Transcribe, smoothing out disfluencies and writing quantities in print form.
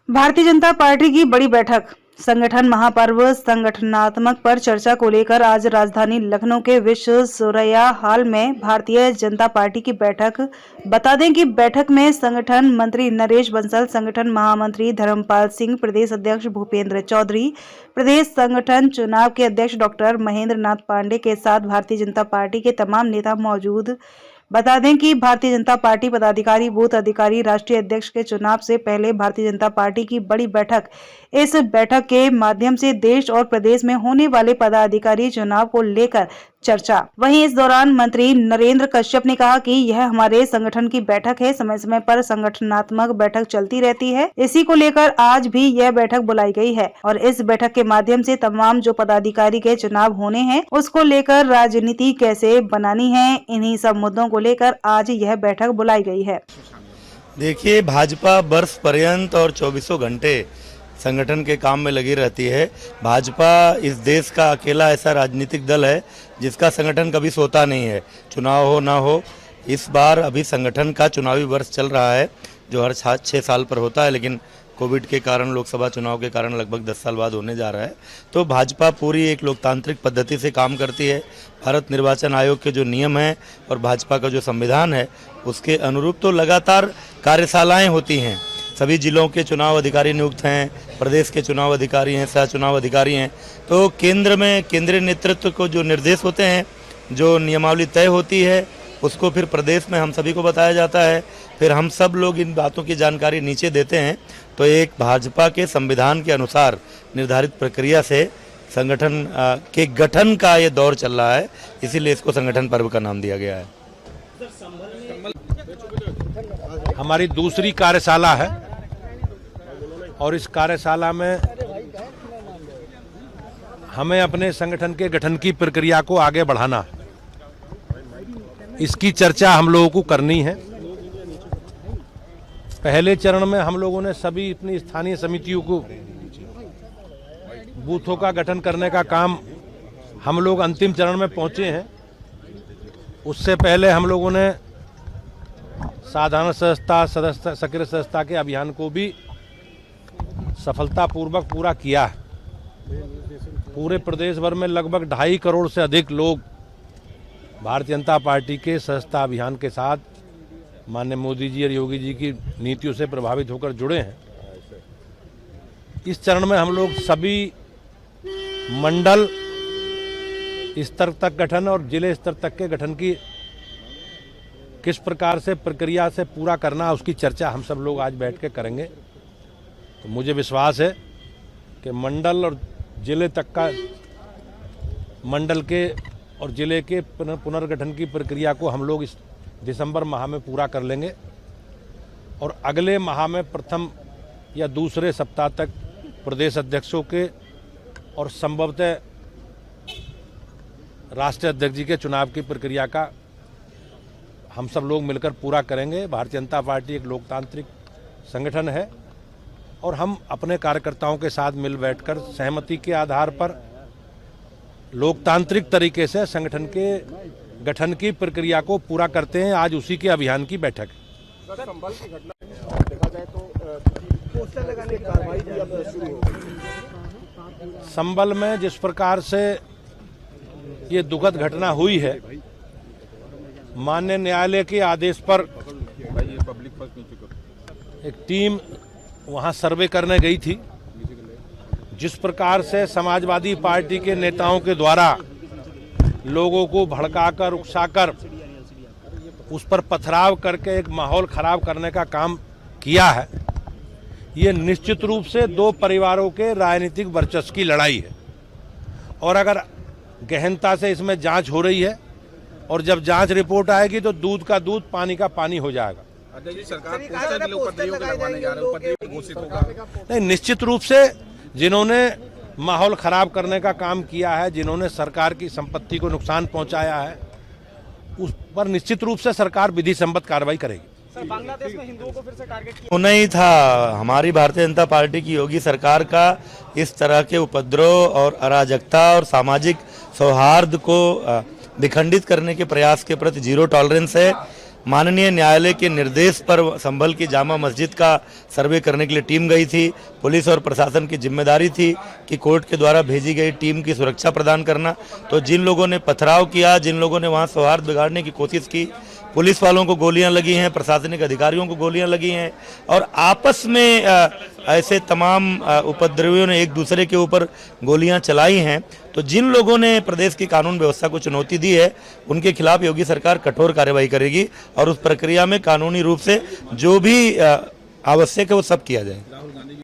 Bharatiya Janata party की बड़ी बैठक, संगठन महापर्व संगठनात्मक पर चर्चा को लेकर आज राजधानी लखनऊ के विश्व सुरैया हॉल में भारतीय जनता पार्टी की बैठक। बता दें कि बैठक में संगठन मंत्री नरेश बंसल, संगठन महामंत्री धर्मपाल सिंह, प्रदेश अध्यक्ष भूपेंद्र चौधरी, प्रदेश संगठन चुनाव के अध्यक्ष डॉक्टर महेंद्र नाथ पांडे के साथ भारतीय जनता पार्टी के तमाम नेता मौजूद। बता दें कि भारतीय जनता पार्टी पदाधिकारी, बूथ अधिकारी, राष्ट्रीय अध्यक्ष के चुनाव से पहले भारतीय जनता पार्टी की बड़ी बैठक। इस बैठक के माध्यम से देश और प्रदेश में होने वाले पदाधिकारी चुनाव को लेकर चर्चा। वहीं इस दौरान मंत्री नरेंद्र कश्यप ने कहा कि यह हमारे संगठन की बैठक है, समय समय पर संगठनात्मक बैठक चलती रहती है। इसी को लेकर आज भी यह बैठक बुलाई गई है और इस बैठक के माध्यम से तमाम जो पदाधिकारी के चुनाव होने हैं उसको लेकर राजनीति कैसे बनानी है, इन्हीं सब मुद्दों को लेकर आज यह बैठक बुलाई गई है। देखिए, भाजपा वर्ष पर्यंत और 24 घंटे संगठन के काम में लगी रहती है। भाजपा इस देश का अकेला ऐसा राजनीतिक दल है जिसका संगठन कभी सोता नहीं है, चुनाव हो ना हो। इस बार अभी संगठन का चुनावी वर्ष चल रहा है जो हर 6 साल पर होता है, लेकिन कोविड के कारण, लोकसभा चुनाव के कारण लगभग 10 साल बाद होने जा रहा है। तो भाजपा पूरी एक लोकतांत्रिक पद्धति से काम करती है। भारत निर्वाचन आयोग के जो नियम हैं और भाजपा का जो संविधान है उसके अनुरूप तो लगातार कार्यशालाएं होती हैं। सभी जिलों के चुनाव अधिकारी नियुक्त हैं, प्रदेश के चुनाव अधिकारी हैं, सह चुनाव अधिकारी हैं। तो केंद्र में केंद्रीय नेतृत्व को जो निर्देश होते हैं, जो नियमावली तय होती है, उसको फिर प्रदेश में हम सभी को बताया जाता है। फिर हम सब लोग इन बातों की जानकारी नीचे देते हैं। तो एक भाजपा के संविधान के अनुसार निर्धारित प्रक्रिया से संगठन के गठन का ये दौर चल रहा है, इसीलिए इसको संगठन पर्व का नाम दिया गया है। हमारी दूसरी कार्यशाला है और इस कार्यशाला में हमें अपने संगठन के गठन की प्रक्रिया को आगे बढ़ाना है। इसकी चर्चा हम लोगों को करनी है। पहले चरण में हम लोगों ने सभी अपनी स्थानीय समितियों को बूथों का गठन करने का काम, हम लोग अंतिम चरण में पहुंचे हैं। उससे पहले हम लोगों ने साधारण सदस्यता, सदस्य सक्रिय सदस्यता के अभियान को भी सफलतापूर्वक पूरा किया है। पूरे प्रदेश भर में लगभग 2.5 करोड़ से अधिक लोग भारतीय जनता पार्टी के सदस्यता अभियान के साथ माननीय मोदी जी और योगी जी की नीतियों से प्रभावित होकर जुड़े हैं। इस चरण में हम लोग सभी मंडल स्तर तक गठन और जिले स्तर तक के गठन की किस प्रकार से प्रक्रिया से पूरा करना, उसकी चर्चा हम सब लोग आज बैठ के करेंगे। तो मुझे विश्वास है कि मंडल और जिले तक का, मंडल के और जिले के पुनर्गठन की प्रक्रिया को हम लोग इस दिसंबर माह में पूरा कर लेंगे और अगले माह में प्रथम या दूसरे सप्ताह तक प्रदेश अध्यक्षों के और संभवतः राष्ट्रीय अध्यक्ष जी के चुनाव की प्रक्रिया का हम सब लोग मिलकर पूरा करेंगे। भारतीय जनता पार्टी एक लोकतांत्रिक संगठन है और हम अपने कार्यकर्ताओं के साथ मिल बैठकर सहमति के आधार पर लोकतांत्रिक तरीके से संगठन के गठन की प्रक्रिया को पूरा करते हैं। आज उसी के अभियान की बैठक है। संभल की घटना देखा जाए तो पोस्टर लगाने की कार्रवाई भी अब शुरू हो गई। संभल में जिस प्रकार से ये दुखद घटना हुई है, माननीय न्यायालय के आदेश पर एक टीम वहां सर्वे करने गई थी। जिस प्रकार से समाजवादी पार्टी के नेताओं के द्वारा लोगों को भड़काकर, उकसाकर उस पर पथराव करके एक माहौल खराब करने का काम किया है, ये निश्चित रूप से 2 परिवारों के राजनीतिक वर्चस्व की लड़ाई है। और अगर गहनता से इसमें जांच हो रही है और जब जांच रिपोर्ट आएगी तो दूध का दूध, पानी का पानी हो जाएगा। नहीं, निश्चित रूप से जिन्होंने माहौल खराब करने का काम किया है, जिन्होंने सरकार की संपत्ति को नुकसान पहुंचाया है, उस पर निश्चित रूप से सरकार विधि सम्मत कार्रवाई करेगी। सर, बांग्लादेश में हिंदुओं को फिर से टारगेट किया होना ही था। हमारी भारतीय जनता पार्टी की योगी सरकार का इस तरह के उपद्रव और अराजकता और सामाजिक सौहार्द को विखंडित करने के प्रयास के प्रति जीरो टॉलरेंस है। माननीय न्यायालय के निर्देश पर संभल की जामा मस्जिद का सर्वे करने के लिए टीम गई थी। पुलिस और प्रशासन की जिम्मेदारी थी कि कोर्ट के द्वारा भेजी गई टीम की सुरक्षा प्रदान करना। तो जिन लोगों ने पथराव किया, जिन लोगों ने वहां सौहार्द बिगाड़ने की कोशिश की, पुलिस वालों को गोलियां लगी हैं, प्रशासनिक अधिकारियों को गोलियां लगी हैं और आपस में ऐसे तमाम उपद्रवियों ने एक दूसरे के ऊपर गोलियां चलाई हैं। तो जिन लोगों ने प्रदेश की कानून व्यवस्था को चुनौती दी है, उनके खिलाफ योगी सरकार कठोर कार्रवाई करेगी और उस प्रक्रिया में कानूनी रूप से जो भी आवश्यक है वो सब किया जाए।